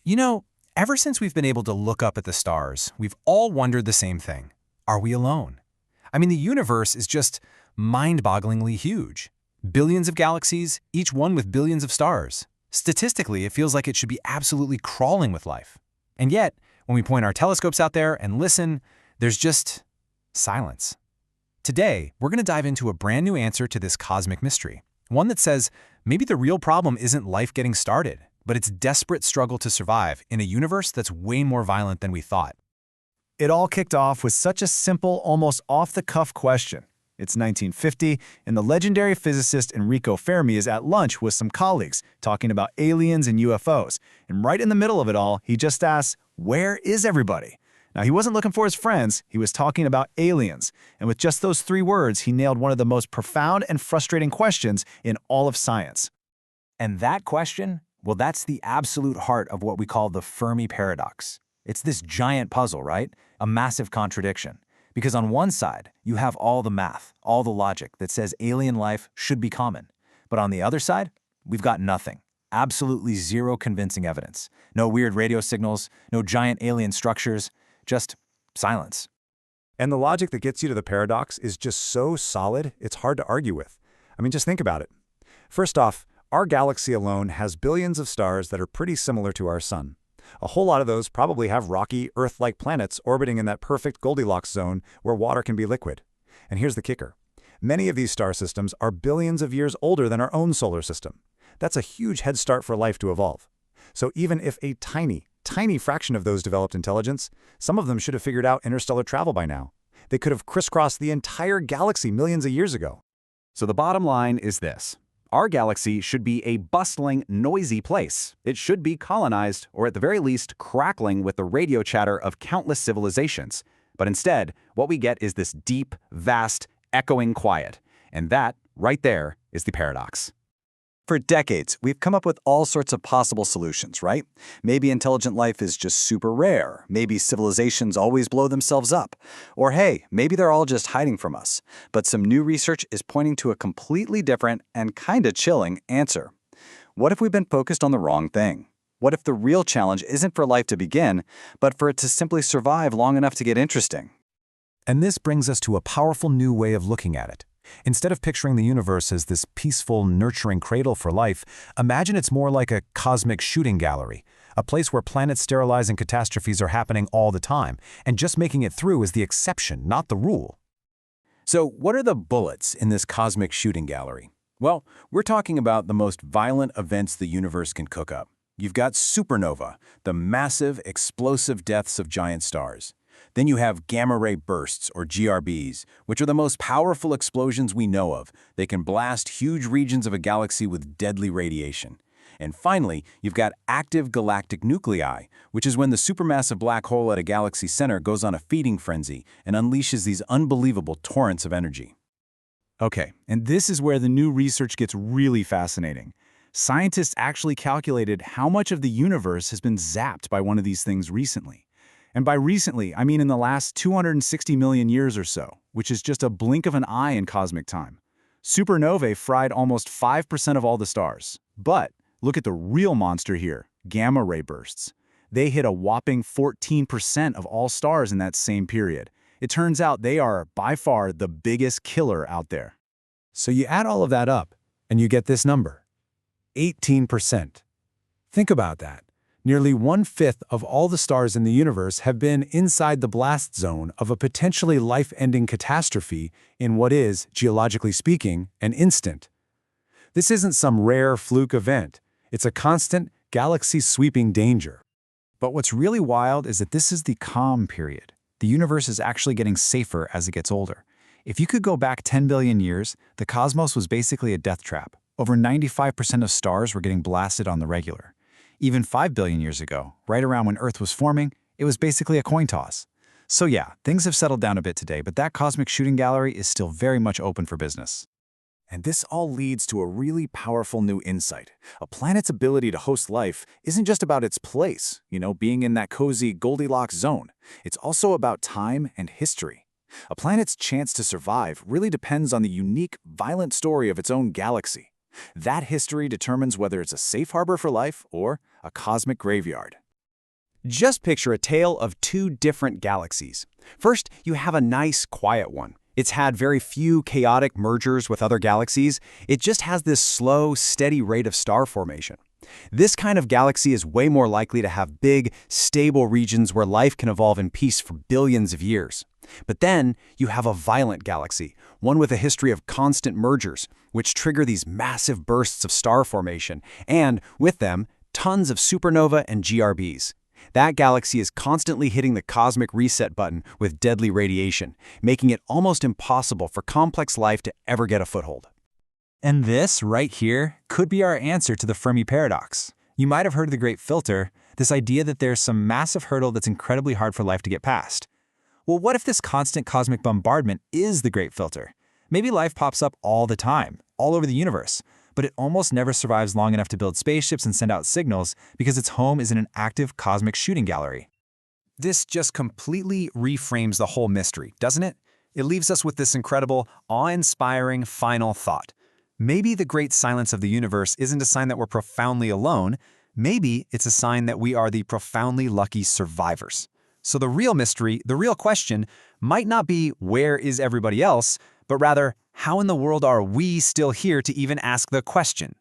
You know, ever since we've been able to look up at the stars, we've all wondered the same thing. Are we alone? I mean, the universe is just mind-bogglingly huge. Billions of galaxies, each one with billions of stars. Statistically, it feels like it should be absolutely crawling with life. And yet, when we point our telescopes out there and listen, there's just silence. Today, we're going to dive into a brand new answer to this cosmic mystery. One that says maybe the real problem isn't life getting started, but its desperate struggle to survive in a universe that's way more violent than we thought. It all kicked off with such a simple, almost off-the-cuff question. It's 1950, and the legendary physicist Enrico Fermi is at lunch with some colleagues, talking about aliens and UFOs. And right in the middle of it all, he just asks, "Where is everybody?" Now, he wasn't looking for his friends, he was talking about aliens. And with just those 3 words, he nailed one of the most profound and frustrating questions in all of science. And that question? Well, that's the absolute heart of what we call the Fermi Paradox. It's this giant puzzle, right? A massive contradiction. Because on one side, you have all the math, all the logic that says alien life should be common. But on the other side, we've got nothing. Absolutely zero convincing evidence. No weird radio signals, no giant alien structures, just silence. And the logic that gets you to the paradox is just so solid, it's hard to argue with. I mean, just think about it. First off, our galaxy alone has billions of stars that are pretty similar to our sun. A whole lot of those probably have rocky, Earth-like planets orbiting in that perfect Goldilocks zone where water can be liquid. And here's the kicker. Many of these star systems are billions of years older than our own solar system. That's a huge head start for life to evolve. So even if a tiny fraction of those developed intelligence, some of them should have figured out interstellar travel by now. They could have crisscrossed the entire galaxy millions of years ago. So the bottom line is this. Our galaxy should be a bustling, noisy place. It should be colonized, or at the very least, crackling with the radio chatter of countless civilizations. But instead, what we get is this deep, vast, echoing quiet. And that, right there, is the paradox. For decades, we've come up with all sorts of possible solutions, right? Maybe intelligent life is just super rare. Maybe civilizations always blow themselves up. Or hey, maybe they're all just hiding from us. But some new research is pointing to a completely different and kinda chilling answer. What if we've been focused on the wrong thing? What if the real challenge isn't for life to begin, but for it to simply survive long enough to get interesting? And this brings us to a powerful new way of looking at it. Instead of picturing the universe as this peaceful, nurturing cradle for life, imagine it's more like a cosmic shooting gallery, a place where planets sterilize and catastrophes are happening all the time, and just making it through is the exception, not the rule. So what are the bullets in this cosmic shooting gallery? Well, we're talking about the most violent events the universe can cook up. You've got supernova, the massive, explosive deaths of giant stars. Then you have gamma-ray bursts, or GRBs, which are the most powerful explosions we know of. They can blast huge regions of a galaxy with deadly radiation. And finally, you've got active galactic nuclei, which is when the supermassive black hole at a galaxy center goes on a feeding frenzy and unleashes these unbelievable torrents of energy. Okay, and this is where the new research gets really fascinating. Scientists actually calculated how much of the universe has been zapped by one of these things recently. And by recently, I mean in the last 260 million years or so, which is just a blink of an eye in cosmic time. Supernovae fried almost 5% of all the stars. But look at the real monster here, gamma-ray bursts. They hit a whopping 14% of all stars in that same period. It turns out they are, by far, the biggest killer out there. So you add all of that up, and you get this number, 18%. Think about that. Nearly 1/5 of all the stars in the universe have been inside the blast zone of a potentially life-ending catastrophe in what is, geologically speaking, an instant. This isn't some rare fluke event. It's a constant, galaxy-sweeping danger. But what's really wild is that this is the calm period. The universe is actually getting safer as it gets older. If you could go back 10 billion years, the cosmos was basically a death trap. Over 95% of stars were getting blasted on the regular. Even 5 billion years ago, right around when Earth was forming, it was basically a coin toss. So yeah, things have settled down a bit today, but that cosmic shooting gallery is still very much open for business. And this all leads to a really powerful new insight. A planet's ability to host life isn't just about its place, being in that cozy Goldilocks zone. It's also about time and history. A planet's chance to survive really depends on the unique, violent story of its own galaxy. That history determines whether it's a safe harbor for life or a cosmic graveyard. Just picture a tale of two different galaxies. First, you have a nice, quiet one. It's had very few chaotic mergers with other galaxies. It just has this slow, steady rate of star formation. This kind of galaxy is way more likely to have big, stable regions where life can evolve in peace for billions of years. But then, you have a violent galaxy, one with a history of constant mergers, which trigger these massive bursts of star formation, and, with them, tons of supernova and GRBs. That galaxy is constantly hitting the cosmic reset button with deadly radiation, making it almost impossible for complex life to ever get a foothold. And this, right here, could be our answer to the Fermi Paradox. You might have heard of the Great Filter, this idea that there's some massive hurdle that's incredibly hard for life to get past. Well, what if this constant cosmic bombardment is the Great Filter? Maybe life pops up all the time, all over the universe, but it almost never survives long enough to build spaceships and send out signals because its home is in an active cosmic shooting gallery. This just completely reframes the whole mystery, doesn't it? It leaves us with this incredible, awe-inspiring final thought. Maybe the great silence of the universe isn't a sign that we're profoundly alone. Maybe it's a sign that we are the profoundly lucky survivors. So the real mystery, the real question, might not be where is everybody else, but rather, how in the world are we still here to even ask the question?